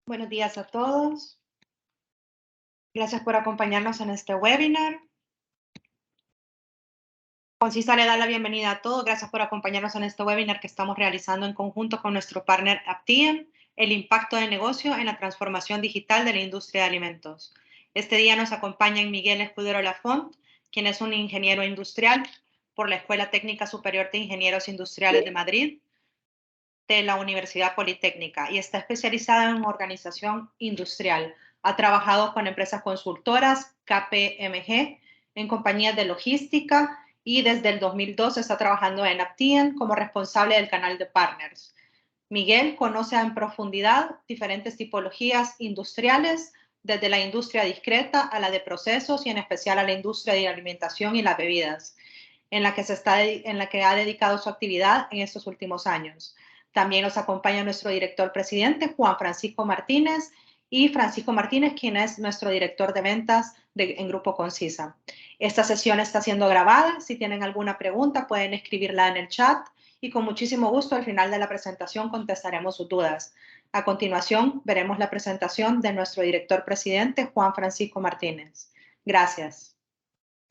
Buenos días a todos. Gracias por acompañarnos en este webinar. Concisa le da la bienvenida a todos. Gracias por acompañarnos en este webinar que estamos realizando en conjunto con nuestro partner Aptian, el impacto de negocio en la transformación digital de la industria de alimentos. Este día nos acompaña Miguel Escudero Lafont, quien es un ingeniero industrial por la Escuela Técnica Superior de Ingenieros Industriales de Madrid, de la Universidad Politécnica, y está especializada en organización industrial. Ha trabajado con empresas consultoras, KPMG, en compañías de logística, y desde el 2002 está trabajando en Aptian como responsable del canal de partners. Miguel conoce en profundidad diferentes tipologías industriales, desde la industria discreta a la de procesos y en especial a la industria de alimentación y las bebidas, en la que ha dedicado su actividad en estos últimos años. También nos acompaña nuestro director presidente, Juan Francisco Martínez, y Francisco Martínez, quien es nuestro director de ventas en Grupo Concisa. Esta sesión está siendo grabada. Si tienen alguna pregunta, pueden escribirla en el chat y con muchísimo gusto al final de la presentación contestaremos sus dudas. A continuación, veremos la presentación de nuestro director presidente, Juan Francisco Martínez. Gracias.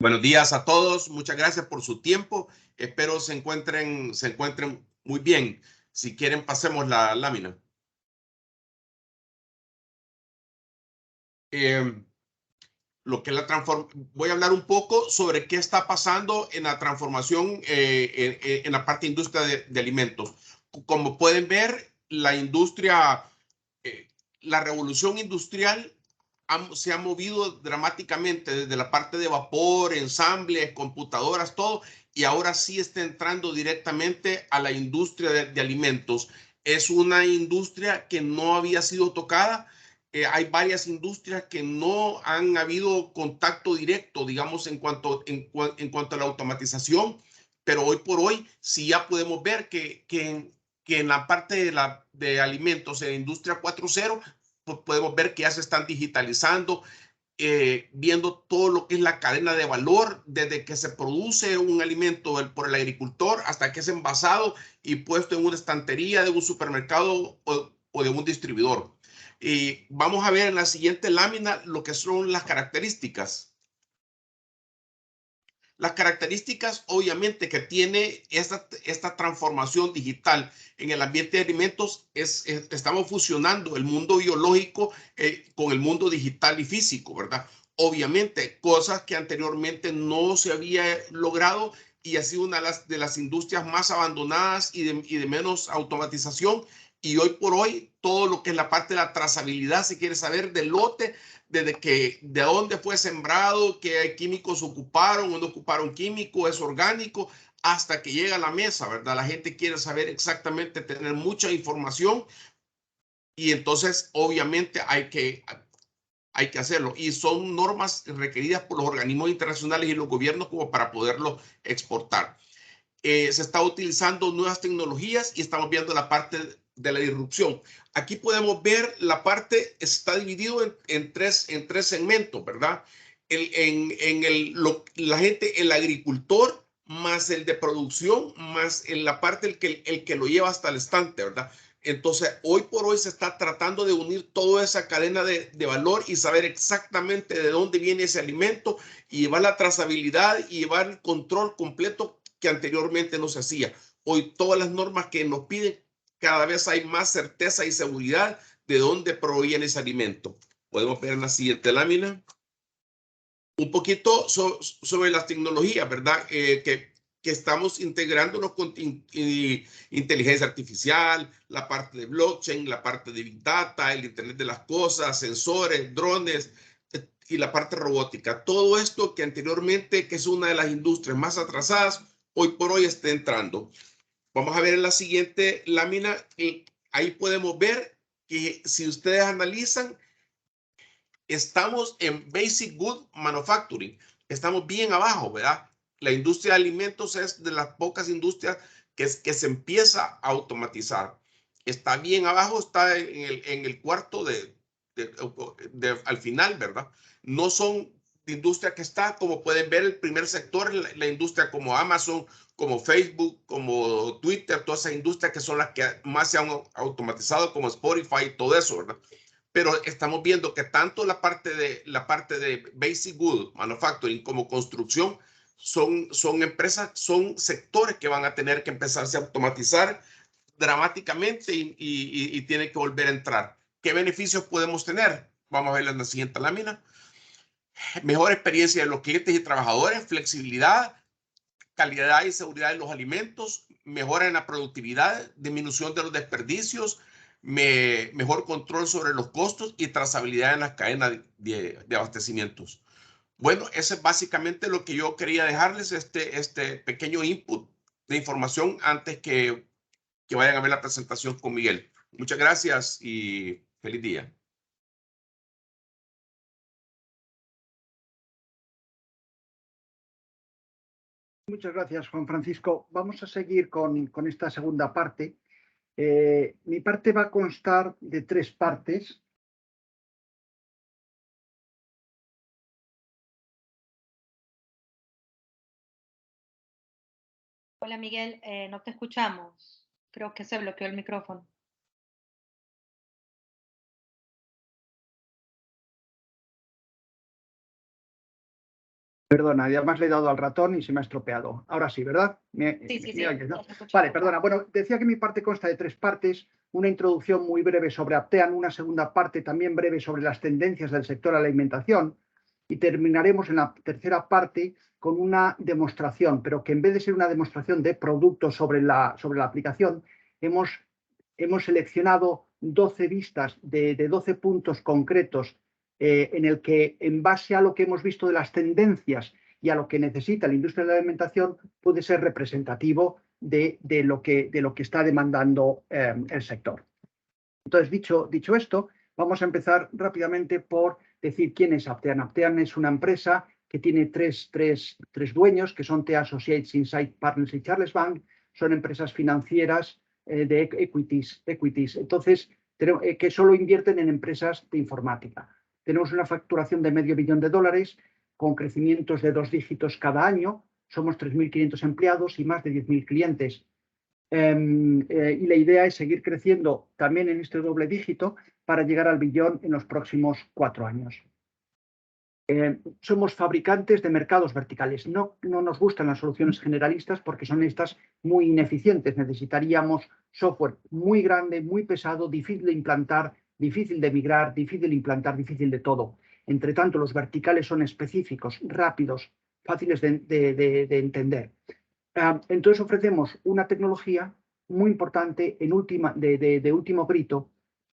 Buenos días a todos. Muchas gracias por su tiempo. Espero se encuentren muy bien. Si quieren, pasemos la lámina. Voy a hablar un poco sobre qué está pasando en la transformación en la parte de industria de alimentos. Como pueden ver, la revolución industrial se ha movido dramáticamente desde la parte de vapor, ensambles, computadoras, todo, y ahora sí está entrando directamente a la industria de alimentos. Es una industria que no había sido tocada. Hay varias industrias que no han habido contacto directo, digamos, en cuanto a la automatización, pero hoy por hoy sí ya podemos ver que en la parte de alimentos, en la industria 4.0, pues podemos ver que ya se están digitalizando, viendo todo lo que es la cadena de valor, desde que se produce un alimento por el agricultor hasta que es envasado y puesto en una estantería de un supermercado o de un distribuidor. Y vamos a ver en la siguiente lámina lo que son las características. Las características, obviamente, que tiene esta transformación digital en el ambiente de alimentos estamos fusionando el mundo biológico con el mundo digital y físico, ¿verdad? Obviamente, cosas que anteriormente no se había logrado y ha sido una de las industrias más abandonadas y de menos automatización. Y hoy por hoy, todo lo que es la parte de la trazabilidad, se quiere saber del lote, de dónde fue sembrado, qué químicos ocuparon o no ocuparon químicos, es orgánico, hasta que llega a la mesa, ¿verdad? La gente quiere saber exactamente, tener mucha información y entonces obviamente hay que hacerlo. Y son normas requeridas por los organismos internacionales y los gobiernos como para poderlo exportar. Se está utilizando nuevas tecnologías y estamos viendo la parte de la disrupción. Aquí podemos ver la parte, está dividido en tres segmentos, ¿verdad? La gente, el agricultor, más el de producción, más en la parte el que lo lleva hasta el estante, ¿verdad? Entonces, hoy por hoy se está tratando de unir toda esa cadena de valor y saber exactamente de dónde viene ese alimento y llevar la trazabilidad y llevar el control completo que anteriormente no se hacía. Hoy todas las normas que nos piden, cada vez hay más certeza y seguridad de dónde proviene ese alimento. Podemos ver en la siguiente lámina un poquito sobre las tecnologías, ¿verdad? Que estamos integrándonos con inteligencia artificial, la parte de blockchain, la parte de big data, el internet de las cosas, sensores, drones y la parte robótica. Todo esto que anteriormente, que es una de las industrias más atrasadas, hoy por hoy está entrando. Vamos a ver en la siguiente lámina, ahí podemos ver que si ustedes analizan, estamos en Basic Good Manufacturing, estamos bien abajo, ¿verdad? La industria de alimentos es de las pocas industrias que se empieza a automatizar. Está bien abajo, está en el cuarto al final, ¿verdad? No son industria que está, como pueden ver, el primer sector, la industria como Amazon, como Facebook, como Twitter, todas esas industrias que son las que más se han automatizado, como Spotify, todo eso, ¿verdad? pero estamos viendo que tanto la parte de basic good, manufacturing, como construcción, son empresas, son sectores que van a tener que empezarse a automatizar dramáticamente y tienen que volver a entrar. ¿Qué beneficios podemos tener? Vamos a ver en la siguiente lámina. Mejor experiencia de los clientes y trabajadores, flexibilidad, calidad y seguridad de los alimentos, mejora en la productividad, disminución de los desperdicios, mejor control sobre los costos y trazabilidad en las cadenas de abastecimientos. Bueno, eso es básicamente lo que yo quería dejarles, este pequeño input de información antes que vayan a ver la presentación con Miguel. Muchas gracias y feliz día. Muchas gracias, Juan Francisco. Vamos a seguir con esta segunda parte. Mi parte va a constar de 3 partes. Hola Miguel, no te escuchamos. Creo que se bloqueó el micrófono. Perdona, además le he dado al ratón y se me ha estropeado. Ahora sí, ¿verdad? Sí. Oyes, ¿no? Ya te escuchamos. Vale, perdona. Bueno, decía que mi parte consta de 3 partes. Una introducción muy breve sobre Aptean, una segunda parte también breve sobre las tendencias del sector de la alimentación y terminaremos en la tercera parte con una demostración, pero que en vez de ser una demostración de productos sobre la aplicación, hemos seleccionado 12 vistas de 12 puntos concretos en el que, en base a lo que hemos visto de las tendencias y a lo que necesita la industria de la alimentación, puede ser representativo de lo que está demandando el sector. Entonces, dicho esto, vamos a empezar rápidamente por decir quién es Aptean. Aptean es una empresa que tiene tres dueños, que son The Associates, Insight Partners y Charles Bank. Son empresas financieras de equities. Entonces, que solo invierten en empresas de informática. Tenemos una facturación de $500 millones con crecimientos de 2 dígitos cada año. Somos 3.500 empleados y más de 10.000 clientes. Y la idea es seguir creciendo también en este doble dígito para llegar al billón en los próximos 4 años. Somos fabricantes de mercados verticales. No nos gustan las soluciones generalistas porque son estas muy ineficientes. Necesitaríamos software muy grande, muy pesado, difícil de implantar, difícil de migrar, difícil de implantar, difícil de todo. Entre tanto, los verticales son específicos, rápidos, fáciles de entender. Entonces ofrecemos una tecnología muy importante de último grito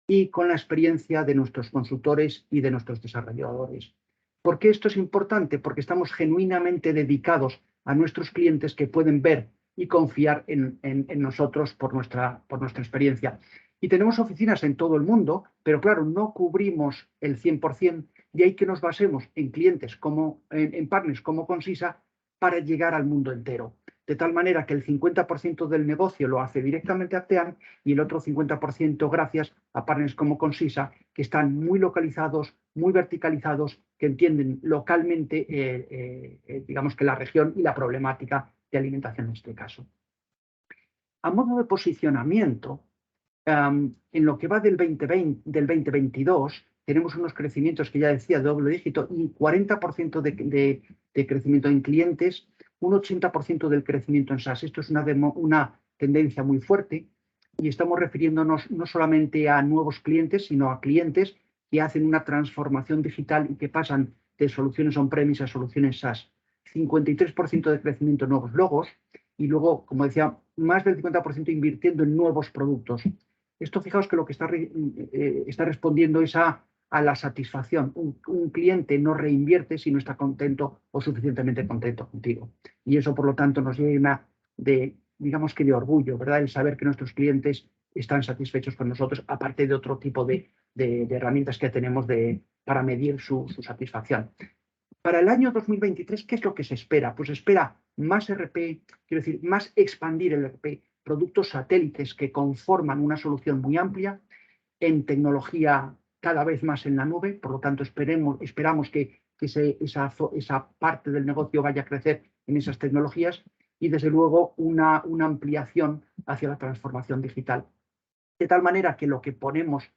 y con la experiencia de nuestros consultores y de nuestros desarrolladores. ¿Por qué esto es importante? Porque estamos genuinamente dedicados a nuestros clientes que pueden ver y confiar en nosotros por nuestra experiencia. Y tenemos oficinas en todo el mundo, pero claro, no cubrimos el 100%, de ahí que nos basemos en clientes en partners como Consisa para llegar al mundo entero. De tal manera que el 50% del negocio lo hace directamente Aptean y el otro 50% gracias a partners como Consisa, que están muy localizados, muy verticalizados, que entienden localmente, digamos que la región y la problemática de alimentación en este caso. A modo de posicionamiento, en lo que va del 2022, tenemos unos crecimientos que ya decía de doble dígito y 40% de crecimiento en clientes, un 80% del crecimiento en SaaS. Esto es una tendencia muy fuerte y estamos refiriéndonos no solamente a nuevos clientes, sino a clientes que hacen una transformación digital y que pasan de soluciones on-premise a soluciones SaaS. 53% de crecimiento en nuevos logos y luego, como decía, más del 50% invirtiendo en nuevos productos. Esto, fijaos que lo que está respondiendo es a la satisfacción. Un cliente no reinvierte si no está contento o suficientemente contento contigo. Y eso, por lo tanto, nos llena digamos que de orgullo, ¿verdad? El saber que nuestros clientes están satisfechos con nosotros, aparte de otro tipo de herramientas que tenemos para medir su satisfacción. Para el año 2023, ¿qué es lo que se espera? Pues se espera más RP, quiero decir, más expandir el RP, productos satélites que conforman una solución muy amplia, en tecnología cada vez más en la nube, por lo tanto esperamos que esa parte del negocio vaya a crecer en esas tecnologías y desde luego una ampliación hacia la transformación digital. De tal manera que lo que ponemos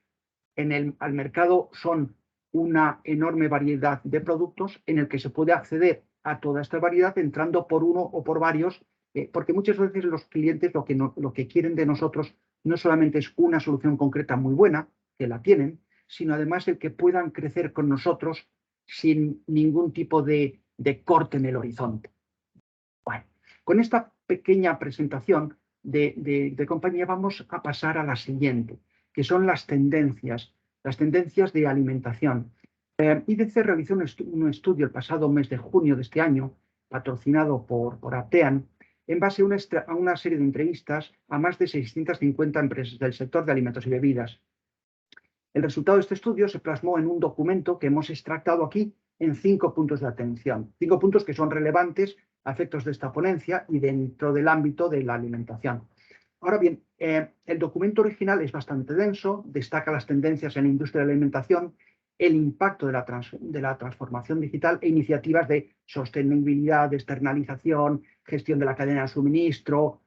al mercado son una enorme variedad de productos en el que se puede acceder a toda esta variedad entrando por uno o por varios, porque muchas veces los clientes lo que quieren de nosotros no solamente es una solución concreta muy buena, que la tienen, sino además el que puedan crecer con nosotros sin ningún tipo de corte en el horizonte. Bueno, con esta pequeña presentación de compañía vamos a pasar a la siguiente, que son las tendencias de alimentación. IDC realizó un estudio el pasado mes de junio de este año, patrocinado por Aptean, en base a una serie de entrevistas a más de 650 empresas del sector de alimentos y bebidas. El resultado de este estudio se plasmó en un documento que hemos extractado aquí en 5 puntos de atención, 5 puntos que son relevantes a efectos de esta ponencia y dentro del ámbito de la alimentación. Ahora bien, el documento original es bastante denso, destaca las tendencias en la industria de la alimentación, el impacto de la transformación digital e iniciativas de sostenibilidad, de externalización, gestión de la cadena de suministro,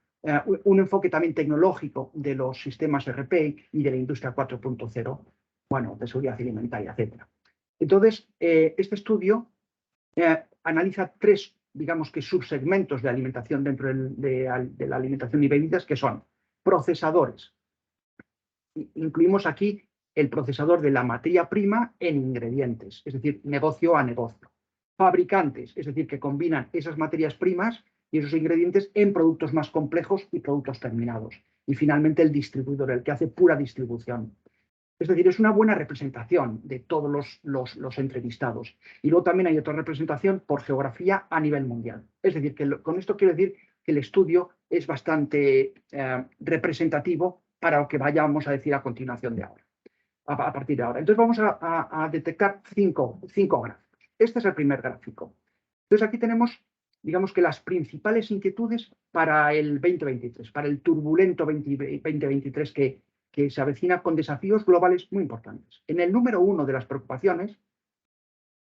un enfoque también tecnológico de los sistemas ERP y de la industria 4.0, bueno, de seguridad alimentaria, etc. Entonces, este estudio analiza 3, digamos que subsegmentos de alimentación dentro de la alimentación y bebidas, que son procesadores. Incluimos aquí el procesador de la materia prima en ingredientes, es decir, negocio a negocio. Fabricantes, es decir, que combinan esas materias primas y esos ingredientes en productos más complejos y productos terminados. Y finalmente el distribuidor, el que hace pura distribución. Es decir, es una buena representación de todos los entrevistados. Y luego también hay otra representación por geografía a nivel mundial. Es decir, que con esto quiero decir que el estudio es bastante representativo para lo que vayamos a decir a continuación de ahora, a partir de ahora. Entonces vamos a detectar cinco gráficos. Este es el primer gráfico. Entonces aquí tenemos, digamos que las principales inquietudes para el 2023, para el turbulento 2023 que se avecina con desafíos globales muy importantes. En el número 1 de las preocupaciones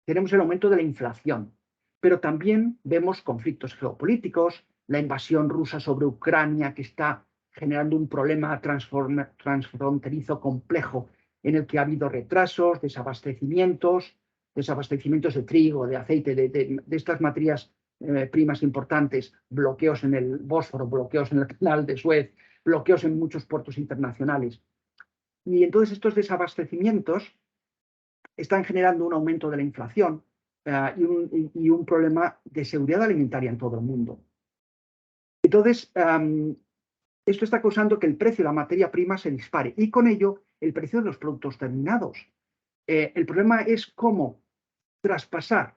tenemos el aumento de la inflación, pero también vemos conflictos geopolíticos, la invasión rusa sobre Ucrania que está generando un problema transfronterizo complejo en el que ha habido retrasos, desabastecimientos de trigo, de aceite, de estas materias primas importantes, bloqueos en el Bósforo, bloqueos en el canal de Suez, bloqueos en muchos puertos internacionales. Y entonces estos desabastecimientos están generando un aumento de la inflación y un problema de seguridad alimentaria en todo el mundo. Entonces, esto está causando que el precio de la materia prima se dispare y con ello el precio de los productos terminados. El problema es cómo traspasar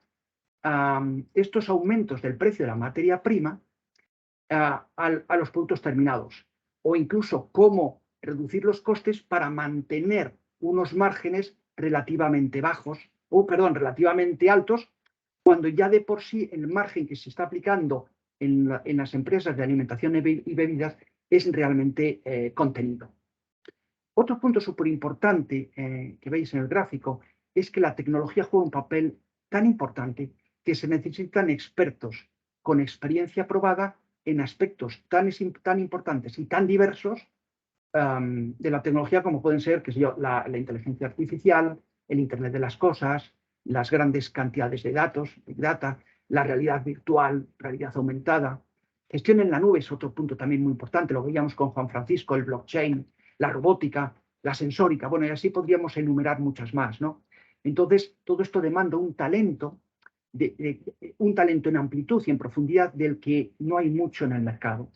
estos aumentos del precio de la materia prima a los productos terminados o incluso cómo reducir los costes para mantener unos márgenes relativamente relativamente altos, cuando ya de por sí el margen que se está aplicando en las empresas de alimentación y bebidas es realmente contenido. Otro punto súper importante que veis en el gráfico es que la tecnología juega un papel tan importante que se necesitan expertos con experiencia probada en aspectos tan importantes y tan diversos de la tecnología como pueden ser, la inteligencia artificial, el Internet de las cosas, las grandes cantidades de datos, Big Data, la realidad virtual, realidad aumentada. Gestión en la nube es otro punto también muy importante, lo veíamos con Juan Francisco, el blockchain, la robótica, la sensórica, bueno, y así podríamos enumerar muchas más, ¿no? Entonces, todo esto demanda un talento en amplitud y en profundidad del que no hay mucho en el mercado.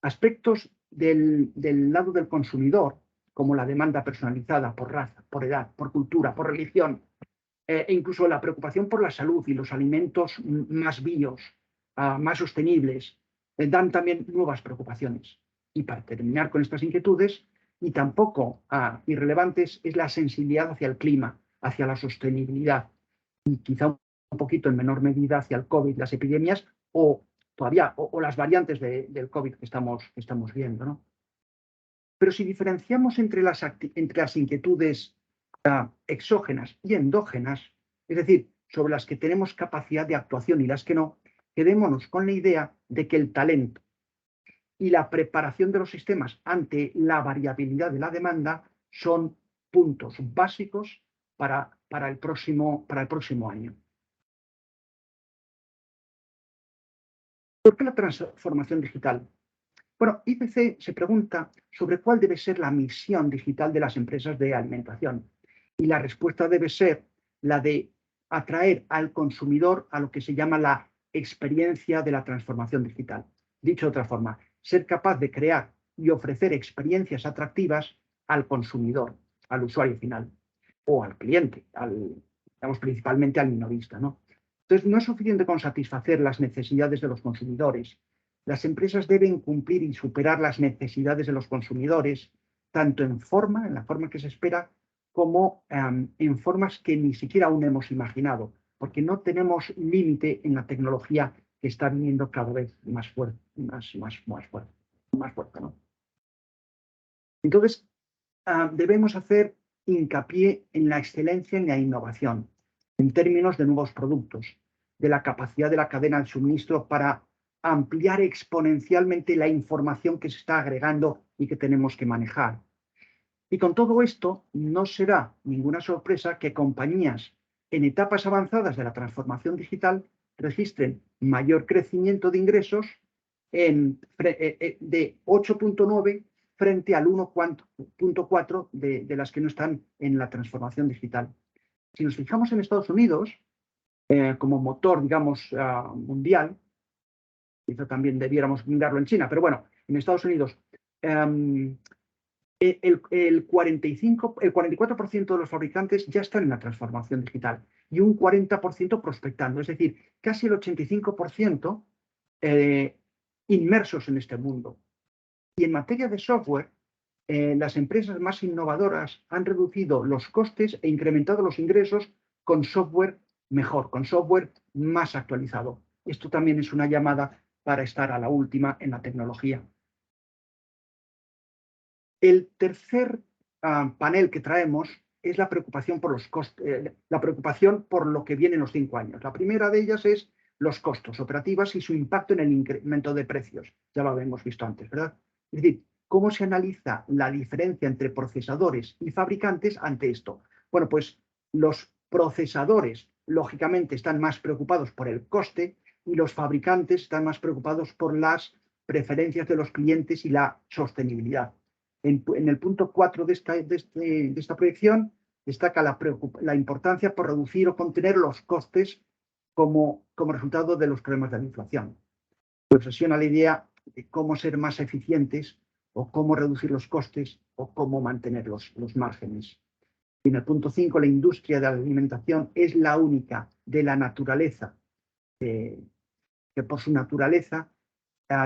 Aspectos del lado del consumidor, como la demanda personalizada por raza, por edad, por cultura, por religión, e incluso la preocupación por la salud y los alimentos más bios, más sostenibles, dan también nuevas preocupaciones. Y para terminar con estas inquietudes, y tampoco irrelevantes, es la sensibilidad hacia el clima, hacia la sostenibilidad, y quizá un poquito en menor medida hacia el COVID, las epidemias, o las variantes del COVID que estamos viendo, ¿no? Pero si diferenciamos entre las inquietudes exógenas y endógenas, es decir, sobre las que tenemos capacidad de actuación y las que no, quedémonos con la idea de que el talento y la preparación de los sistemas ante la variabilidad de la demanda son puntos básicos para el próximo año. ¿Por qué la transformación digital? Bueno, IPC se pregunta sobre cuál debe ser la misión digital de las empresas de alimentación. Y la respuesta debe ser la de atraer al consumidor a lo que se llama la experiencia de la transformación digital. Dicho de otra forma, ser capaz de crear y ofrecer experiencias atractivas al consumidor, al usuario final, o al cliente, digamos principalmente al minorista, ¿no? Entonces, no es suficiente con satisfacer las necesidades de los consumidores. Las empresas deben cumplir y superar las necesidades de los consumidores, tanto en la forma que se espera, como en formas que ni siquiera aún hemos imaginado, porque no tenemos límite en la tecnología que está viniendo cada vez más fuerte, más fuerte, ¿no? Entonces, debemos hacer hincapié en la excelencia en la innovación, en términos de nuevos productos, de la capacidad de la cadena de suministro para ampliar exponencialmente la información que se está agregando y que tenemos que manejar. Y con todo esto, no será ninguna sorpresa que compañías en etapas avanzadas de la transformación digital registren mayor crecimiento de ingresos de 8.9 frente al 1.4 de las que no están en la transformación digital. Si nos fijamos en Estados Unidos, como motor, digamos, mundial, quizá también debiéramos mirarlo en China, pero bueno, en Estados Unidos, el 44% de los fabricantes ya están en la transformación digital y un 40% prospectando, es decir, casi el 85% inmersos en este mundo. Y en materia de software, las empresas más innovadoras han reducido los costes e incrementado los ingresos con software mejor, con software más actualizado. Esto también es una llamada para estar a la última en la tecnología. El tercer panel que traemos es la preocupación por los costes, la preocupación por lo que viene en los 5 años. La primera de ellas es los costos operativos y su impacto en el incremento de precios. Ya lo habíamos visto antes, ¿verdad? Es decir, ¿cómo se analiza la diferencia entre procesadores y fabricantes ante esto? Bueno, pues los procesadores, lógicamente, están más preocupados por el coste y los fabricantes están más preocupados por las preferencias de los clientes y la sostenibilidad. En el punto 4 de esta proyección destaca la importancia por reducir o contener los costes como resultado de los problemas de la inflación. Se obsesiona la idea de cómo ser más eficientes o cómo reducir los costes o cómo mantener los márgenes. Y en el punto 5, la industria de la alimentación es la única de la naturaleza que por su naturaleza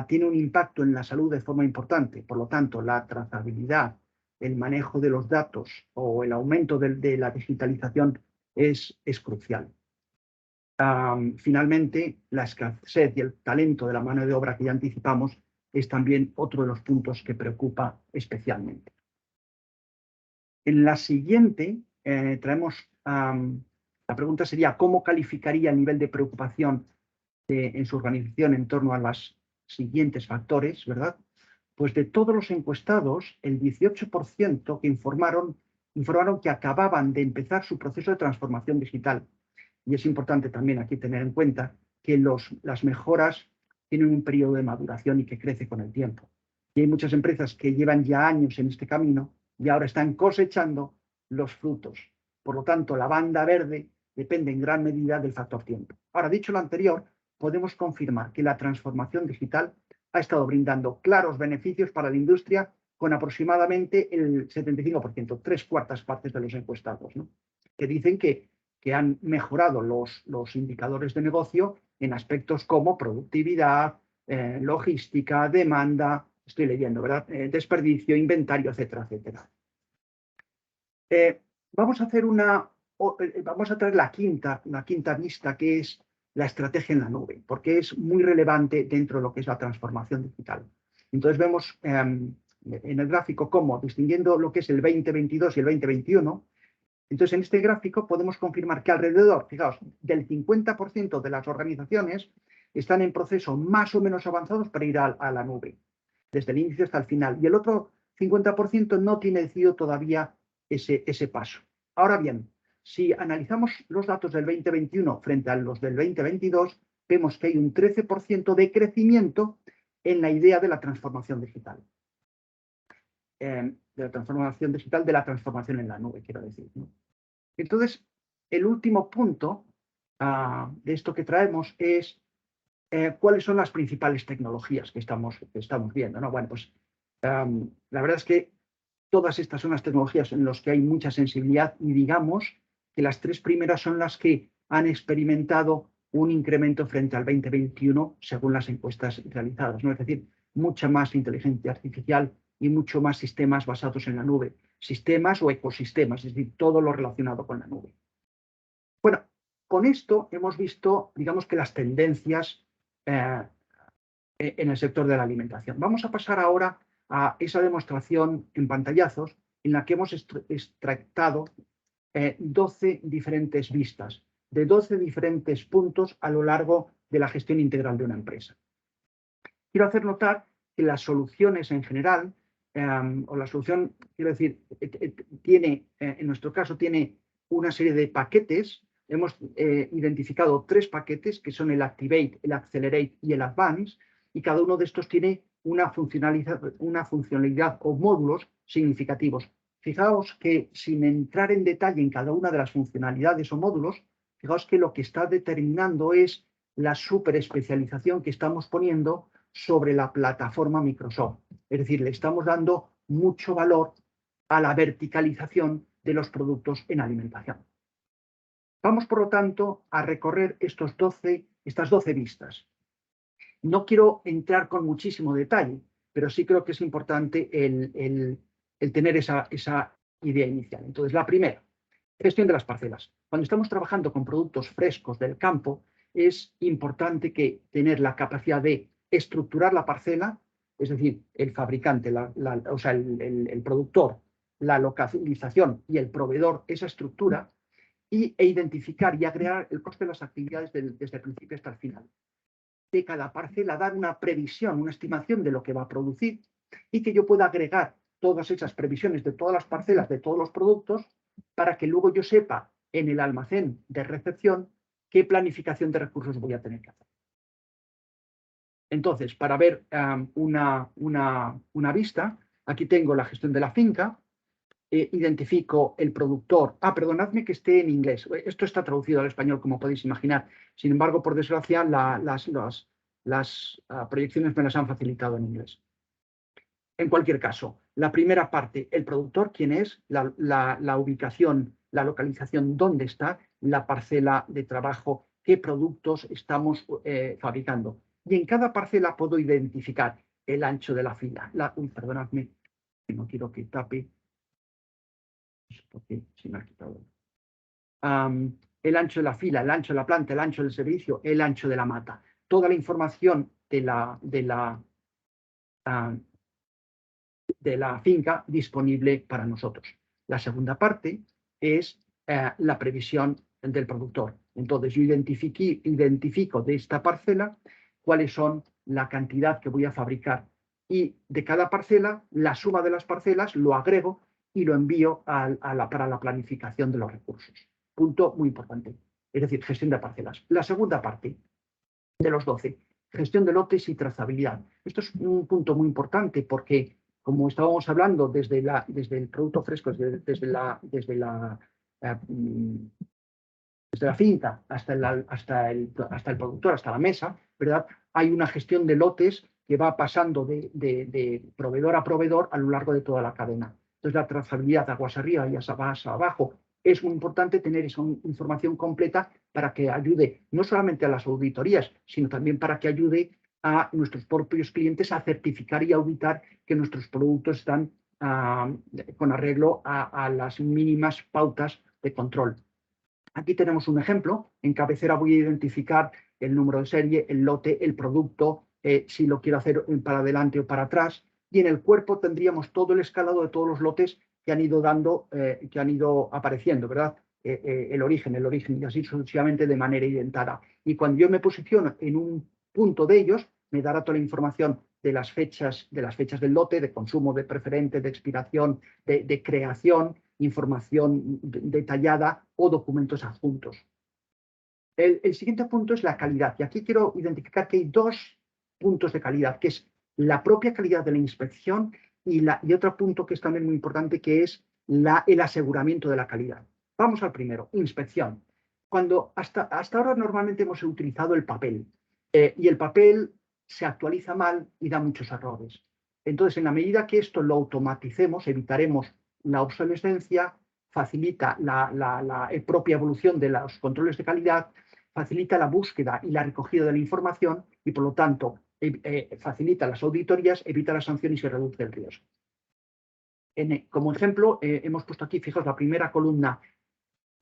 tiene un impacto en la salud de forma importante. Por lo tanto, la trazabilidad, el manejo de los datos o el aumento de la digitalización es crucial. Finalmente, la escasez y el talento de la mano de obra que ya anticipamos es también otro de los puntos que preocupa especialmente. En la siguiente traemos, la pregunta sería, ¿cómo calificaría el nivel de preocupación en su organización en torno a los siguientes factores, ¿verdad? Pues de todos los encuestados, el 18% que informaron que acababan de empezar su proceso de transformación digital. Y es importante también aquí tener en cuenta que las mejoras tienen un periodo de maduración y que crece con el tiempo. Y hay muchas empresas que llevan ya años en este camino y ahora están cosechando los frutos. Por lo tanto, la banda verde depende en gran medida del factor tiempo. Ahora, dicho lo anterior, podemos confirmar que la transformación digital ha estado brindando claros beneficios para la industria con aproximadamente el 75%, 3/4 partes de los encuestados, ¿no? Que dicen que han mejorado los indicadores de negocio en aspectos como productividad, logística, demanda, estoy leyendo, ¿verdad? Desperdicio, inventario, etcétera, etcétera. Vamos a traer la quinta vista, que es la estrategia en la nube, porque es muy relevante dentro de lo que es la transformación digital. Entonces vemos en el gráfico cómo, distinguiendo lo que es el 2022 y el 2021, entonces en este gráfico podemos confirmar que alrededor, fijaos, del 50% de las organizaciones están en procesos más o menos avanzados para ir a la nube, desde el inicio hasta el final. Y el otro 50% no tiene decidido todavía ese paso. Ahora bien, si analizamos los datos del 2021 frente a los del 2022, vemos que hay un 13% de crecimiento en la idea de la transformación digital. De la transformación digital, de la transformación en la nube, quiero decir, ¿no? Entonces, el último punto de esto que traemos es cuáles son las principales tecnologías que estamos viendo, ¿no? Bueno, pues la verdad es que todas estas son las tecnologías en las que hay mucha sensibilidad y digamos que las tres primeras son las que han experimentado un incremento frente al 2021 según las encuestas realizadas, ¿no? Es decir, mucha más inteligencia artificial y mucho más sistemas basados en la nube, sistemas o ecosistemas, es decir, todo lo relacionado con la nube. Bueno, con esto hemos visto, digamos que las tendencias en el sector de la alimentación. Vamos a pasar ahora a esa demostración en pantallazos en la que hemos extractado 12 diferentes vistas de 12 diferentes puntos a lo largo de la gestión integral de una empresa. Quiero hacer notar que las soluciones en general, o la solución, quiero decir, tiene, en nuestro caso, tiene una serie de paquetes. Hemos identificado 3 paquetes que son el Activate, el Accelerate y el Advance, y cada uno de estos tiene una funcionalidad o módulos significativos. Fijaos que sin entrar en detalle en cada una de las funcionalidades o módulos, fijaos que lo que está determinando es la superespecialización que estamos poniendo sobre la plataforma Microsoft. Es decir, le estamos dando mucho valor a la verticalización de los productos en alimentación. Vamos, por lo tanto, a recorrer estas 12 vistas. No quiero entrar con muchísimo detalle, pero sí creo que es importante el tener esa idea inicial. Entonces, la primera, gestión de las parcelas. Cuando estamos trabajando con productos frescos del campo, es importante tener la capacidad de estructurar la parcela, es decir, el fabricante, o sea, el productor, la localización y el proveedor, esa estructura, e identificar y agregar el coste de las actividades desde el principio hasta el final. De cada parcela dar una previsión, una estimación de lo que va a producir y que yo pueda agregar todas esas previsiones de todas las parcelas, de todos los productos, para que luego yo sepa en el almacén de recepción qué planificación de recursos voy a tener que hacer. Entonces, para ver una vista, aquí tengo la gestión de la finca, identifico el productor. Perdonadme que esté en inglés. Esto está traducido al español, como podéis imaginar. Sin embargo, por desgracia, las proyecciones me las han facilitado en inglés. En cualquier caso, la primera parte, el productor, quién es, la ubicación, la localización, dónde está, la parcela de trabajo, qué productos estamos fabricando. Y en cada parcela puedo identificar el ancho de la fila. Perdonadme, no quiero que tape. Porque se me ha quitado. El ancho de la fila, el ancho de la planta, el ancho del servicio, el ancho de la mata. Toda la información de la finca disponible para nosotros. La segunda parte es la previsión del productor. Entonces, yo identifico de esta parcela cuáles son la cantidad que voy a fabricar y de cada parcela, la suma de las parcelas, lo agrego y lo envío para la planificación de los recursos. Punto muy importante. Es decir, gestión de parcelas. La segunda parte de los 12, gestión de lotes y trazabilidad. Esto es un punto muy importante porque, como estábamos hablando desde el producto fresco, desde la finca hasta el productor, hasta la mesa, ¿verdad? Hay una gestión de lotes que va pasando de proveedor a proveedor a lo largo de toda la cadena. Entonces, la trazabilidad aguas arriba y aguas abajo. Es muy importante tener esa información completa para que ayude no solamente a las auditorías, sino también para que ayude a nuestros propios clientes a certificar y auditar que nuestros productos están con arreglo a las mínimas pautas de control. Aquí tenemos un ejemplo. En cabecera voy a identificar el número de serie, el lote, el producto, si lo quiero hacer para adelante o para atrás. Y en el cuerpo tendríamos todo el escalado de todos los lotes que han ido apareciendo, ¿verdad? El origen, y así sucesivamente de manera identada. Y cuando yo me posiciono en un punto de ellos, me dará toda la información de las fechas del lote, de consumo, de preferente, de expiración, de creación, información detallada o documentos adjuntos. El siguiente punto es la calidad. Y aquí quiero identificar que hay dos puntos de calidad, que es la propia calidad de la inspección y otro punto que es también muy importante, que es el aseguramiento de la calidad. Vamos al primero, inspección. Cuando hasta ahora normalmente hemos utilizado el papel y el papel se actualiza mal y da muchos errores. Entonces, en la medida que esto lo automaticemos, evitaremos la obsolescencia, facilita la propia evolución de los controles de calidad, facilita la búsqueda y la recogida de la información y, por lo tanto, facilita las auditorías, evita las sanciones y reduce el riesgo. Como ejemplo, hemos puesto aquí, fijaos, la primera columna,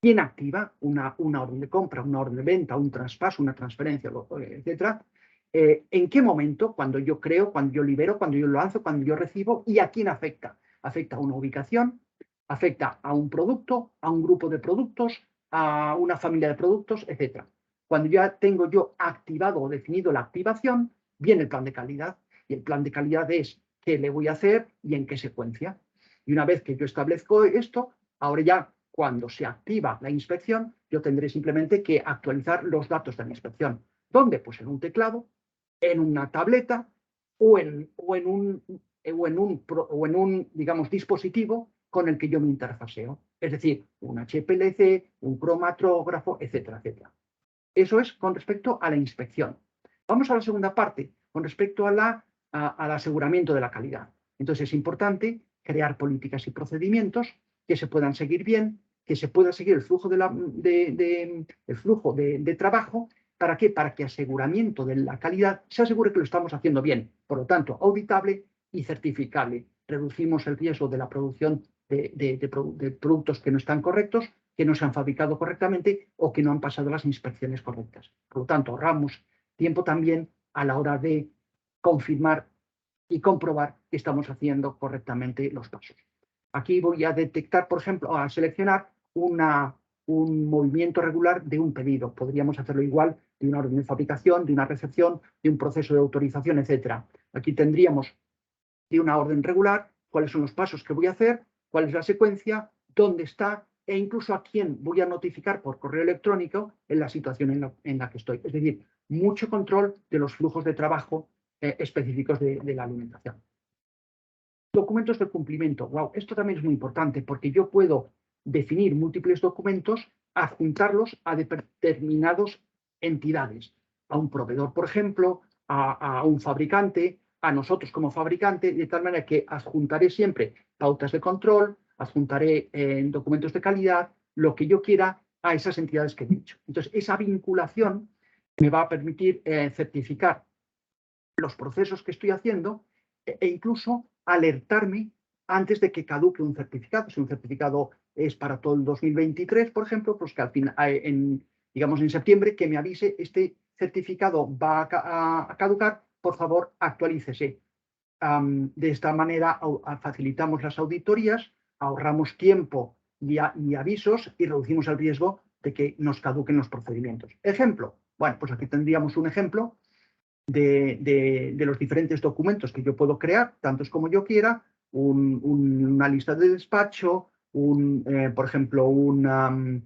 ¿quién activa una orden de compra, una orden de venta, un traspaso, una transferencia, etcétera? ¿En qué momento? Cuando yo creo, cuando yo libero, cuando yo lanzo, cuando yo recibo, ¿y a quién afecta? Afecta a una ubicación, afecta a un producto, a un grupo de productos, a una familia de productos, etcétera. Cuando ya tengo yo activado o definido la activación, viene el plan de calidad. Y el plan de calidad es qué le voy a hacer y en qué secuencia. Y una vez que yo establezco esto, ahora ya cuando se activa la inspección, yo tendré simplemente que actualizar los datos de la inspección. ¿Dónde? Pues en un teclado, en una tableta o en un digamos, dispositivo con el que yo me interfaceo. Es decir, un HPLC, un cromatógrafo, etcétera, etcétera. Eso es con respecto a la inspección. Vamos a la segunda parte, con respecto al aseguramiento de la calidad. Entonces es importante crear políticas y procedimientos que se puedan seguir bien, que se pueda seguir el flujo de trabajo. ¿Para qué? Para que aseguramiento de la calidad se asegure que lo estamos haciendo bien. Por lo tanto, auditable y certificable. Reducimos el riesgo de la producción de productos que no están correctos, que no se han fabricado correctamente o que no han pasado las inspecciones correctas. Por lo tanto, ahorramos tiempo también a la hora de confirmar y comprobar que estamos haciendo correctamente los pasos. Aquí voy a detectar, por ejemplo, a seleccionar un movimiento regular de un pedido. Podríamos hacerlo igual de una orden de fabricación, de una recepción, de un proceso de autorización, etc. Aquí tendríamos de una orden regular, cuáles son los pasos que voy a hacer, cuál es la secuencia, dónde está e incluso a quién voy a notificar por correo electrónico en la situación en la que estoy. Es decir, mucho control de los flujos de trabajo específicos de la alimentación. Documentos de cumplimiento. Wow, esto también es muy importante porque yo puedo definir múltiples documentos, adjuntarlos a determinadas entidades. A un proveedor, por ejemplo, a un fabricante, a nosotros como fabricante, de tal manera que adjuntaré siempre pautas de control, adjuntaré documentos de calidad, lo que yo quiera a esas entidades que he dicho. Entonces, esa vinculación me va a permitir certificar los procesos que estoy haciendo e incluso alertarme antes de que caduque un certificado. Si un certificado es para todo el 2023, por ejemplo, pues que al final, digamos en septiembre, que me avise, este certificado va a caducar, por favor, actualícese. De esta manera facilitamos las auditorías, ahorramos tiempo y avisos y reducimos el riesgo de que nos caduquen los procedimientos. Ejemplo, bueno, pues aquí tendríamos un ejemplo de los diferentes documentos que yo puedo crear, tantos como yo quiera, una lista de despacho, por ejemplo, un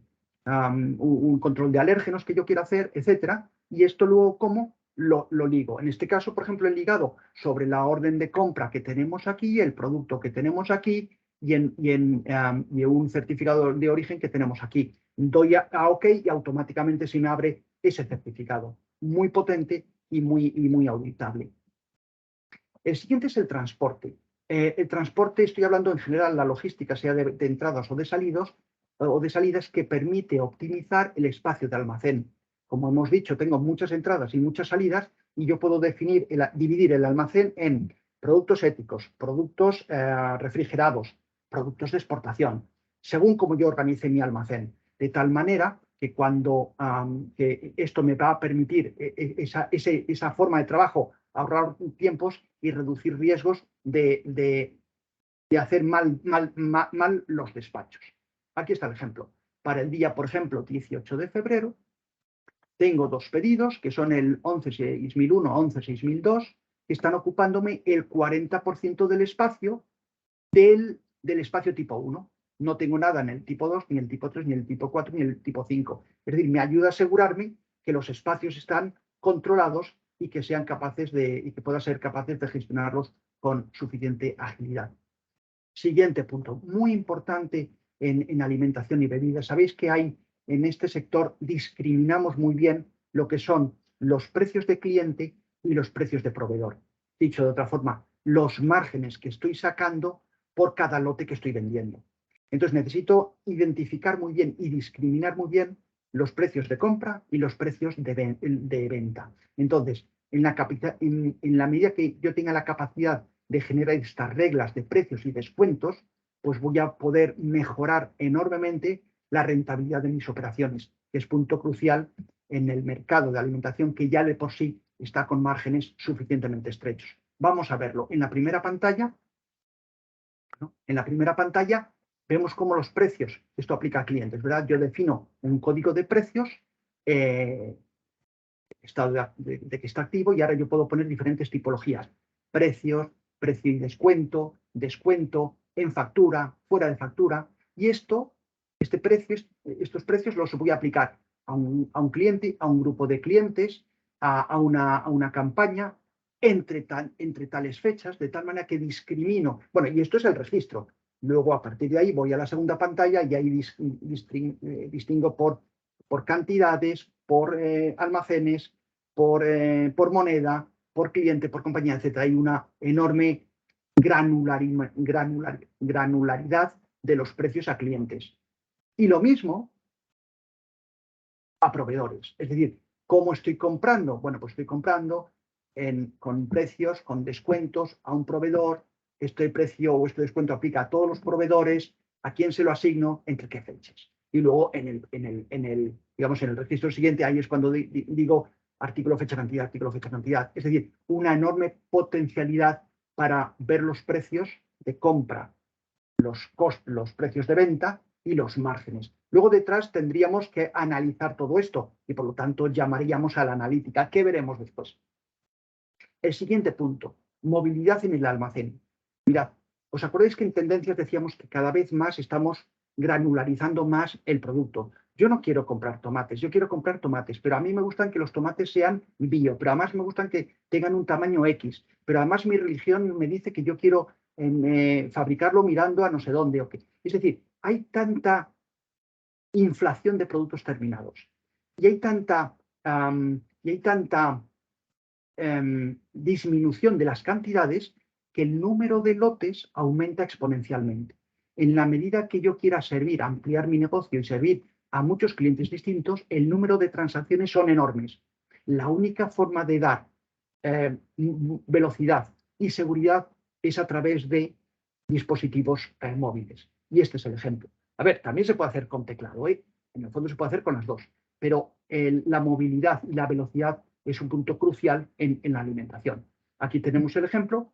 control de alérgenos que yo quiera hacer, etcétera. Y esto luego, ¿cómo lo ligo? En este caso, por ejemplo, he ligado sobre la orden de compra que tenemos aquí, el producto que tenemos aquí y un certificado de origen que tenemos aquí. Doy a OK y automáticamente se me abre ese certificado. Muy potente y muy auditable. El siguiente es el transporte. El transporte, estoy hablando en general, la logística, sea de entradas o de salidas, que permite optimizar el espacio de almacén. Como hemos dicho, tengo muchas entradas y muchas salidas y yo puedo dividir el almacén en productos éticos, productos refrigerados, productos de exportación, según como yo organice mi almacén. De tal manera que que esto me va a permitir esa forma de trabajo, ahorrar tiempos y reducir riesgos de hacer mal los despachos. Aquí está el ejemplo. Para el día, por ejemplo, 18 de febrero, tengo dos pedidos, que son el 116001, 116002, que están ocupándome el 40% del espacio del espacio tipo 1. no tengo nada en el tipo 2, ni el tipo 3, ni el tipo 4, ni el tipo 5. Es decir, me ayuda a asegurarme que los espacios están controlados y que sean capaces y que puedan ser capaces de gestionarlos con suficiente agilidad. Siguiente punto, muy importante en alimentación y bebidas. Sabéis que hay en este sector, discriminamos muy bien lo que son los precios de cliente y los precios de proveedor. Dicho de otra forma, los márgenes que estoy sacando por cada lote que estoy vendiendo. Entonces necesito identificar muy bien y discriminar muy bien los precios de compra y los precios de venta. Entonces, en la medida que yo tenga la capacidad de generar estas reglas de precios y descuentos, pues voy a poder mejorar enormemente la rentabilidad de mis operaciones, que es punto crucial en el mercado de alimentación que ya de por sí está con márgenes suficientemente estrechos. Vamos a verlo. En la primera pantalla, ¿no? En la primera pantalla vemos cómo los precios, esto aplica a clientes, ¿verdad? Yo defino un código de precios, estado de que está activo, y ahora yo puedo poner diferentes tipologías. Precios, precio y descuento, descuento, en factura, fuera de factura. Y estos precios los voy a aplicar a un cliente, a un grupo de clientes, a una campaña, entre tales fechas, de tal manera que discrimino. Bueno, y esto es el registro. Luego, a partir de ahí, voy a la segunda pantalla y ahí distingo por cantidades, por almacenes, por moneda, por cliente, por compañía, etc. Hay una enorme granularidad de los precios a clientes. Y lo mismo a proveedores. Es decir, ¿cómo estoy comprando? Bueno, pues estoy comprando con precios, con descuentos a un proveedor. Este precio o este descuento aplica a todos los proveedores. ¿A quién se lo asigno? ¿Entre qué fechas? Y luego en el registro siguiente, ahí es cuando digo artículo, fecha, cantidad, artículo, fecha, cantidad. Es decir, una enorme potencialidad para ver los precios de compra, los precios de venta y los márgenes. Luego detrás tendríamos que analizar todo esto y por lo tanto llamaríamos a la analítica, que veremos después. El siguiente punto, movilidad en el almacén. Mirad, ¿os acordáis que en tendencias decíamos que cada vez más estamos granularizando más el producto? Yo no quiero comprar tomates, yo quiero comprar tomates, pero a mí me gustan que los tomates sean bio, pero además me gustan que tengan un tamaño X, pero además mi religión me dice que yo quiero fabricarlo mirando a no sé dónde. Okay. Es decir, hay tanta inflación de productos terminados y hay tanta disminución de las cantidades que el número de lotes aumenta exponencialmente. En la medida que yo quiera servir, ampliar mi negocio y servir a muchos clientes distintos, el número de transacciones son enormes. La única forma de dar velocidad y seguridad es a través de dispositivos móviles. Y este es el ejemplo. A ver, también se puede hacer con teclado, ¿eh? En el fondo se puede hacer con las dos, pero la movilidad y la velocidad es un punto crucial en la alimentación. Aquí tenemos el ejemplo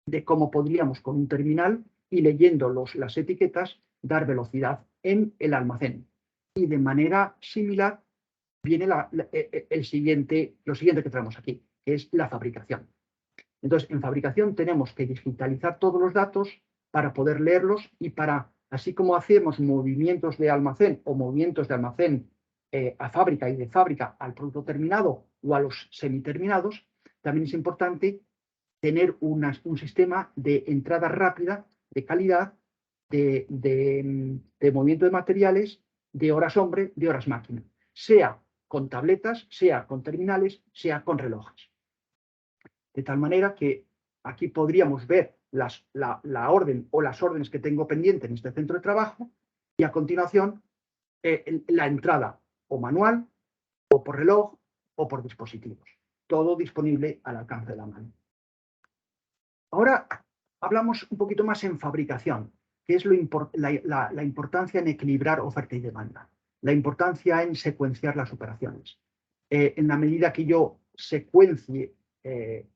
de cómo podríamos con un terminal y leyendo las etiquetas dar velocidad en el almacén. Y de manera similar viene lo siguiente que tenemos aquí, que es la fabricación. Entonces, en fabricación tenemos que digitalizar todos los datos para poder leerlos y para, así como hacemos movimientos de almacén o movimientos de almacén a fábrica y de fábrica al producto terminado o a los semiterminados, también es importante tener un sistema de entrada rápida, de calidad, de movimiento de materiales, de horas hombre, de horas máquina, sea con tabletas, sea con terminales, sea con relojes. De tal manera que aquí podríamos ver la orden o las órdenes que tengo pendiente en este centro de trabajo y a continuación la entrada o manual o por reloj o por dispositivos. Todo disponible al alcance de la mano. Ahora hablamos un poquito más en fabricación, que es la importancia en equilibrar oferta y demanda, la importancia en secuenciar las operaciones. En la medida que yo secuencie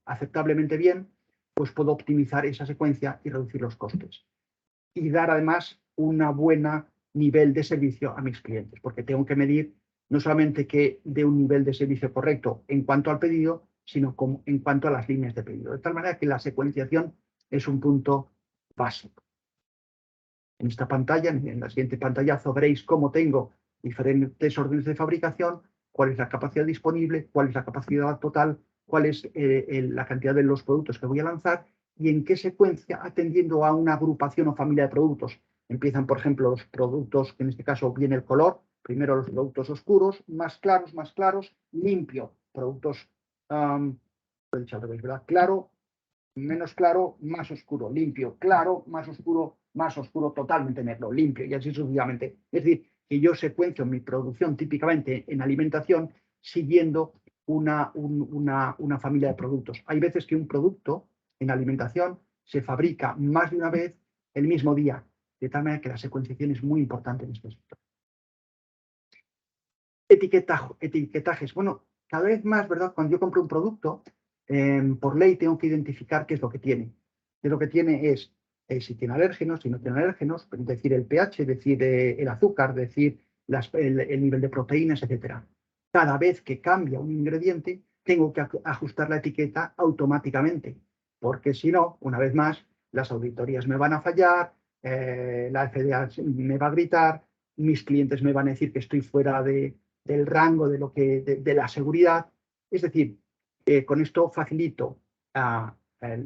aceptablemente bien, pues puedo optimizar esa secuencia y reducir los costes. Y dar además un buen nivel de servicio a mis clientes, porque tengo que medir no solamente que dé un nivel de servicio correcto en cuanto al pedido, sino en cuanto a las líneas de pedido. De tal manera que la secuenciación es un punto básico. En esta pantalla, en la siguiente pantallazo, veréis cómo tengo diferentes órdenes de fabricación, cuál es la capacidad disponible, cuál es la capacidad total, cuál es la cantidad de los productos que voy a lanzar y en qué secuencia, atendiendo a una agrupación o familia de productos. Empiezan, por ejemplo, los productos, que en este caso viene el color, primero los productos oscuros, más claros, limpio, productos, lo he dicho al revés, ¿verdad? Claro, menos claro, más oscuro, limpio, claro, más oscuro, totalmente negro, limpio, y así sucesivamente. Es decir, que yo secuencio mi producción típicamente en alimentación siguiendo una familia de productos. Hay veces que un producto en alimentación se fabrica más de una vez el mismo día, de tal manera que la secuenciación es muy importante en este sector. Etiquetajes. Bueno, cada vez más, ¿verdad? Cuando yo compro un producto, por ley tengo que identificar qué es lo que tiene. ¿Qué es lo que tiene? Es si tiene alérgenos, si no tiene alérgenos, decir el pH, decir el azúcar, decir el nivel de proteínas, etc. Cada vez que cambia un ingrediente, tengo que ajustar la etiqueta automáticamente, porque si no, una vez más, las auditorías me van a fallar, la FDA me va a gritar, mis clientes me van a decir que estoy fuera del rango de la seguridad. Es decir, con esto facilito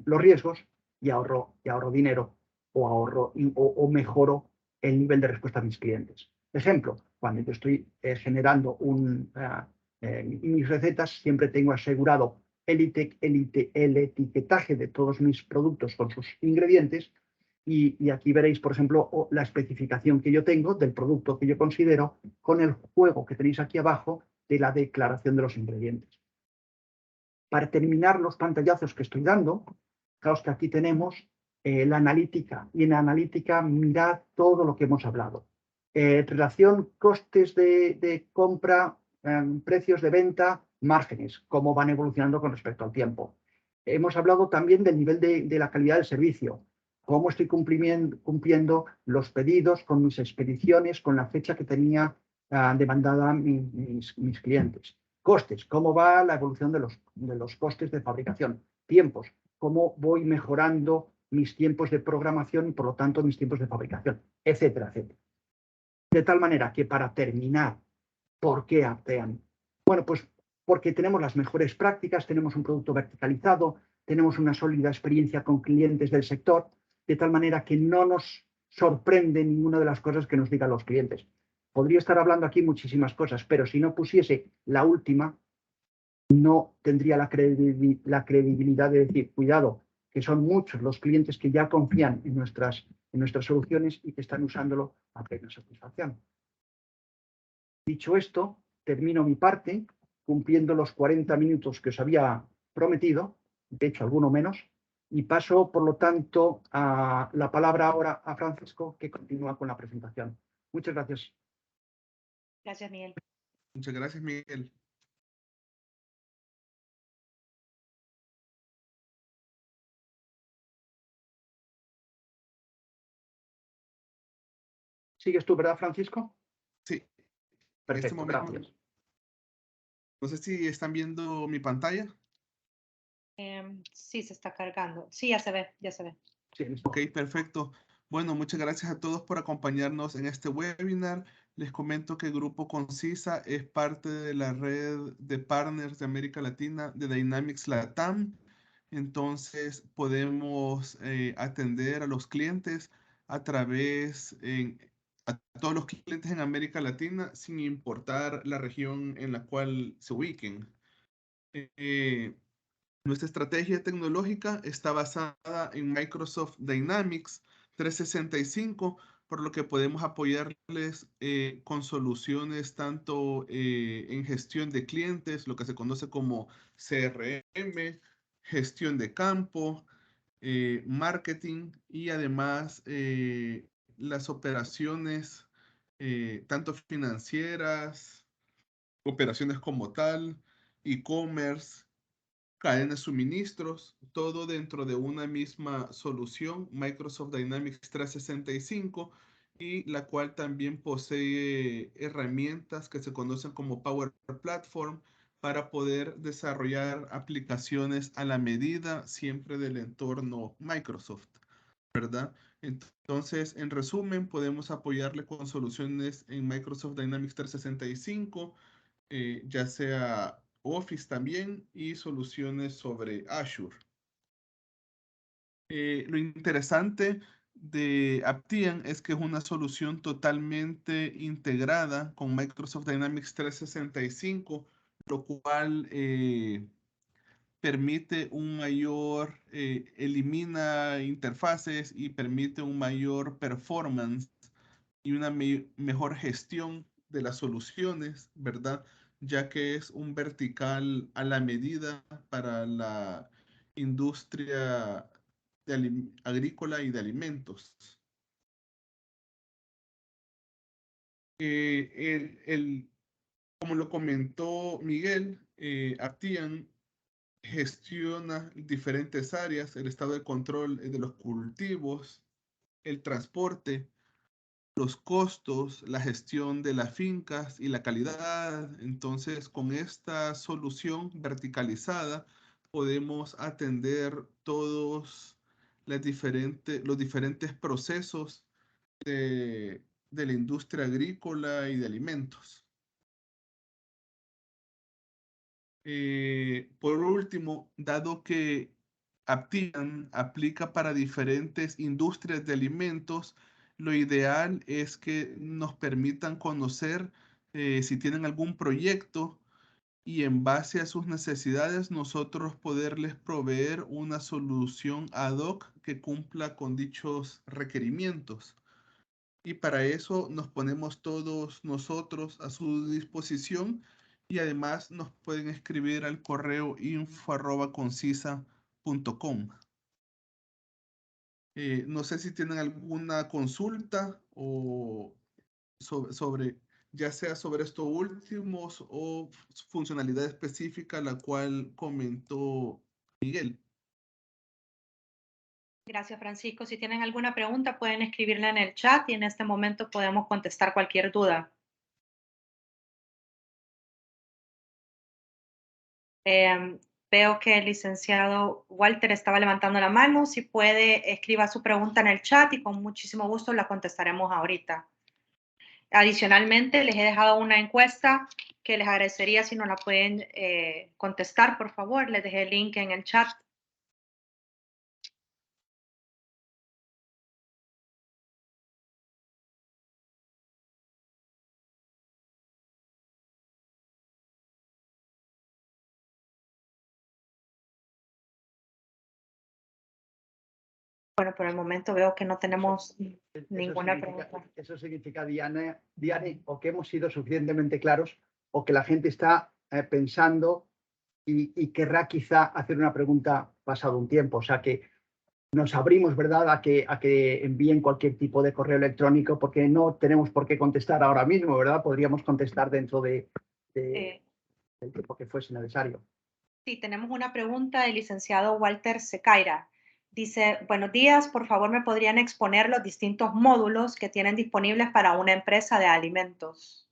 los riesgos y ahorro dinero o mejoro el nivel de respuesta a mis clientes. Ejemplo, cuando yo estoy generando mis recetas, siempre tengo asegurado el etiquetaje de todos mis productos con sus ingredientes. Y aquí veréis, por ejemplo, la especificación que yo tengo del producto que yo considero con el juego que tenéis aquí abajo de la declaración de los ingredientes. Para terminar los pantallazos que estoy dando, fijaos que aquí tenemos la analítica. Y en la analítica mirad todo lo que hemos hablado. Relación costes de compra, precios de venta, márgenes, cómo van evolucionando con respecto al tiempo. Hemos hablado también del nivel de la calidad del servicio, cómo estoy cumpliendo los pedidos con mis expediciones, con la fecha que tenía demandada mis clientes. Costes, cómo va la evolución de los costes de fabricación. Tiempos, cómo voy mejorando mis tiempos de programación y por lo tanto mis tiempos de fabricación, etcétera, etcétera. De tal manera que para terminar, ¿por qué Aptean? Bueno, pues porque tenemos las mejores prácticas, tenemos un producto verticalizado, tenemos una sólida experiencia con clientes del sector, de tal manera que no nos sorprende ninguna de las cosas que nos digan los clientes. Podría estar hablando aquí muchísimas cosas, pero si no pusiese la última, no tendría la credibilidad de decir, cuidado, que son muchos los clientes que ya confían en nuestras soluciones y que están usándolo a plena satisfacción. Dicho esto, termino mi parte cumpliendo los 40 minutos que os había prometido, de hecho alguno menos, y paso, por lo tanto, la palabra ahora a Francisco, que continúa con la presentación. Muchas gracias. Gracias, Miguel. Muchas gracias, Miguel. ¿Sigues tú, verdad, Francisco? Sí. Perfecto, gracias. No sé si están viendo mi pantalla. Sí, se está cargando. Sí, ya se ve, ya se ve. Sí, listo. Ok, perfecto. Bueno, muchas gracias a todos por acompañarnos en este webinar. Les comento que Grupo Concisa es parte de la red de partners de América Latina de Dynamics Latam. Entonces, podemos atender a los clientes a través, a todos los clientes en América Latina, sin importar la región en la cual se ubiquen. Nuestra estrategia tecnológica está basada en Microsoft Dynamics 365, por lo que podemos apoyarles con soluciones tanto en gestión de clientes, lo que se conoce como CRM, gestión de campo, marketing y además las operaciones tanto financieras, operaciones como tal, e-commerce, cadena de suministros, todo dentro de una misma solución, Microsoft Dynamics 365, y la cual también posee herramientas que se conocen como Power Platform para poder desarrollar aplicaciones a la medida siempre del entorno Microsoft, ¿verdad? Entonces, en resumen, podemos apoyarle con soluciones en Microsoft Dynamics 365, ya sea Office también, y soluciones sobre Azure. Lo interesante de Aptian es que es una solución totalmente integrada con Microsoft Dynamics 365, lo cual permite un mayor, elimina interfaces y permite un mayor performance y una mejor gestión de las soluciones, ¿verdad? Ya que es un vertical a la medida para la industria agrícola y de alimentos. Como lo comentó Miguel, Aptian gestiona diferentes áreas, el estado de control de los cultivos, el transporte, los costos, la gestión de las fincas y la calidad. Entonces, con esta solución verticalizada, podemos atender todos los diferentes procesos de la industria agrícola y de alimentos. Por último, dado que Aptian aplica para diferentes industrias de alimentos, lo ideal es que nos permitan conocer si tienen algún proyecto y en base a sus necesidades nosotros poderles proveer una solución ad hoc que cumpla con dichos requerimientos. Y para eso nos ponemos todos nosotros a su disposición y además nos pueden escribir al correo info@concisa.com. No sé si tienen alguna consulta o sobre, ya sea sobre estos últimos o funcionalidad específica la cual comentó Miguel. Gracias, Francisco. Si tienen alguna pregunta, pueden escribirla en el chat y en este momento podemos contestar cualquier duda. Veo que el licenciado Walter estaba levantando la mano. Si puede, escriba su pregunta en el chat y con muchísimo gusto la contestaremos ahorita. Adicionalmente, les he dejado una encuesta que les agradecería si nos la pueden contestar, por favor. Les dejé el link en el chat. Bueno, por el momento veo que no tenemos ninguna pregunta. Eso significa, Diane, o que hemos sido suficientemente claros o que la gente está pensando y querrá quizá hacer una pregunta pasado un tiempo. O sea que nos abrimos, ¿verdad?, a que envíen cualquier tipo de correo electrónico porque no tenemos por qué contestar ahora mismo, ¿verdad? Podríamos contestar dentro del tiempo que fuese necesario. Sí, tenemos una pregunta del licenciado Walter Secaira. Dice, buenos días, por favor, ¿me podrían exponer los distintos módulos que tienen disponibles para una empresa de alimentos?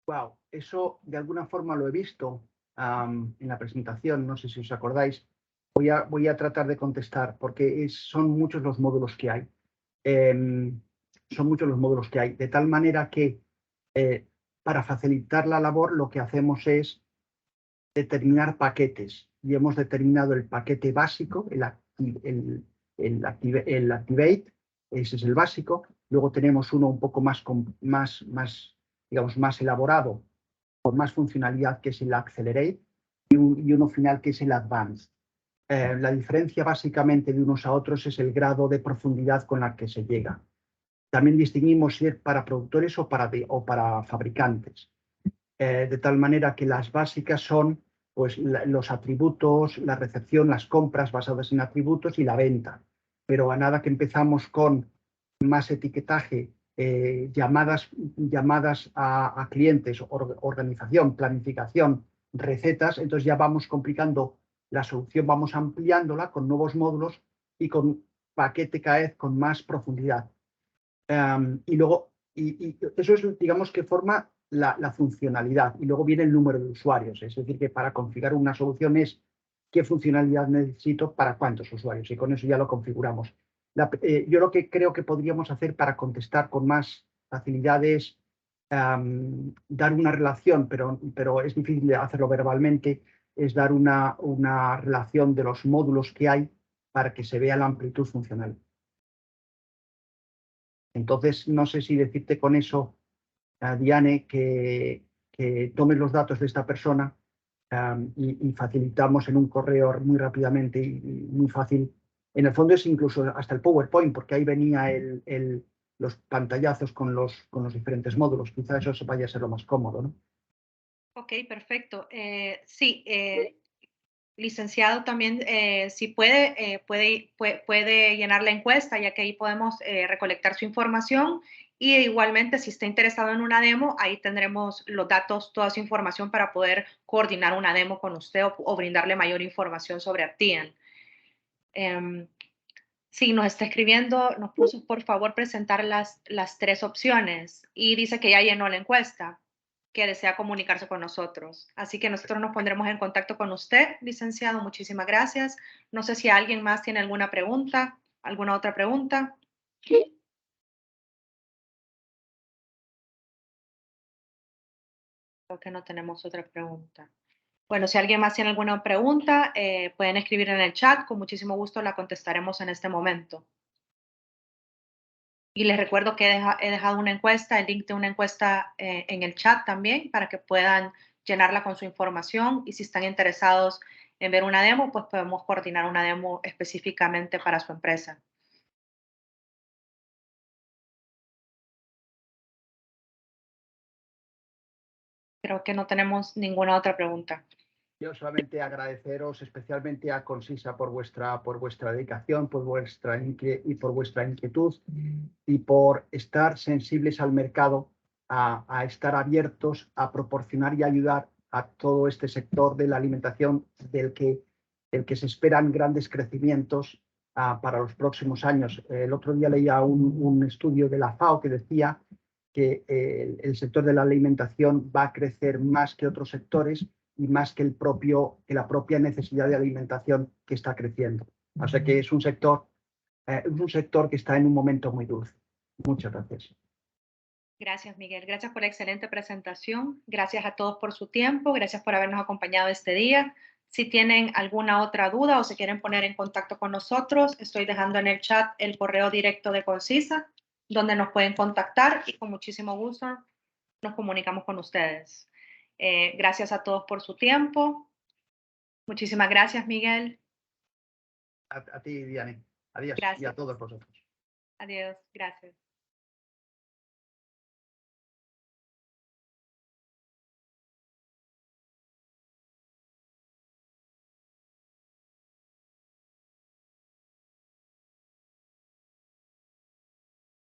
Wow, eso de alguna forma lo he visto en la presentación, no sé si os acordáis. Voy a tratar de contestar porque son muchos los módulos que hay. Son muchos los módulos que hay, de tal manera que para facilitar la labor lo que hacemos es determinar paquetes y hemos determinado el paquete básico, el Activate, ese es el básico. Luego tenemos uno un poco más elaborado, con más funcionalidad, que es el Accelerate, y uno final que es el Advanced. La diferencia básicamente de unos a otros es el grado de profundidad con la que se llega. También distinguimos si es para productores o para fabricantes. De tal manera que las básicas son pues, los atributos, la recepción, las compras basadas en atributos y la venta. Pero a nada que empezamos con más etiquetaje, llamadas a clientes, organización, planificación, recetas, entonces ya vamos complicando la solución, vamos ampliándola con nuevos módulos y con paquete cada vez con más profundidad. Y luego, y eso es, digamos, que forma la funcionalidad. Y luego viene el número de usuarios. Es decir, que para configurar una solución es qué funcionalidad necesito para cuántos usuarios. Y con eso ya lo configuramos. Yo lo que creo que podríamos hacer para contestar con más facilidad es dar una relación, pero es difícil de hacerlo verbalmente, es dar una relación de los módulos que hay para que se vea la amplitud funcional. Entonces, no sé si decirte con eso, Diane, que tomes los datos de esta persona y facilitamos en un correo muy rápidamente y muy fácil. En el fondo es incluso hasta el PowerPoint, porque ahí venía los pantallazos con los diferentes módulos. Quizá eso vaya a ser lo más cómodo, ¿no? Ok, perfecto. Sí, licenciado, también si puede, puede llenar la encuesta, ya que ahí podemos recolectar su información. Y igualmente, si está interesado en una demo, ahí tendremos los datos, toda su información para poder coordinar una demo con usted o brindarle mayor información sobre Aptian. Sí, nos está escribiendo, nos puso por favor presentar las 3 opciones y dice que ya llenó la encuesta, que desea comunicarse con nosotros. Así que nosotros nos pondremos en contacto con usted, licenciado. Muchísimas gracias. No sé si alguien más tiene alguna pregunta, alguna otra pregunta. Creo que no tenemos otra pregunta. Bueno, si alguien más tiene alguna pregunta, pueden escribir en el chat. Con muchísimo gusto la contestaremos en este momento. Y les recuerdo que he dejado una encuesta, el link de una encuesta en el chat también para que puedan llenarla con su información y si están interesados en ver una demo, pues podemos coordinar una demo específicamente para su empresa. Creo que no tenemos ninguna otra pregunta. Yo solamente agradeceros especialmente a Consisa por vuestra dedicación, por vuestra inquietud y por estar sensibles al mercado, a estar abiertos a proporcionar y ayudar a todo este sector de la alimentación del que se esperan grandes crecimientos para los próximos años. El otro día leía un estudio de la FAO que decía que el sector de la alimentación va a crecer más que otros sectores y más que la propia necesidad de alimentación que está creciendo. O sea que es un sector que está en un momento muy dulce. Muchas gracias. Gracias, Miguel. Gracias por la excelente presentación. Gracias a todos por su tiempo. Gracias por habernos acompañado este día. Si tienen alguna otra duda o se quieren poner en contacto con nosotros, estoy dejando en el chat el correo directo de Consisa, donde nos pueden contactar y con muchísimo gusto nos comunicamos con ustedes. Gracias a todos por su tiempo. Muchísimas gracias, Miguel. A ti, Diane. Adiós. Gracias. Y a todos vosotros. Adiós. Gracias.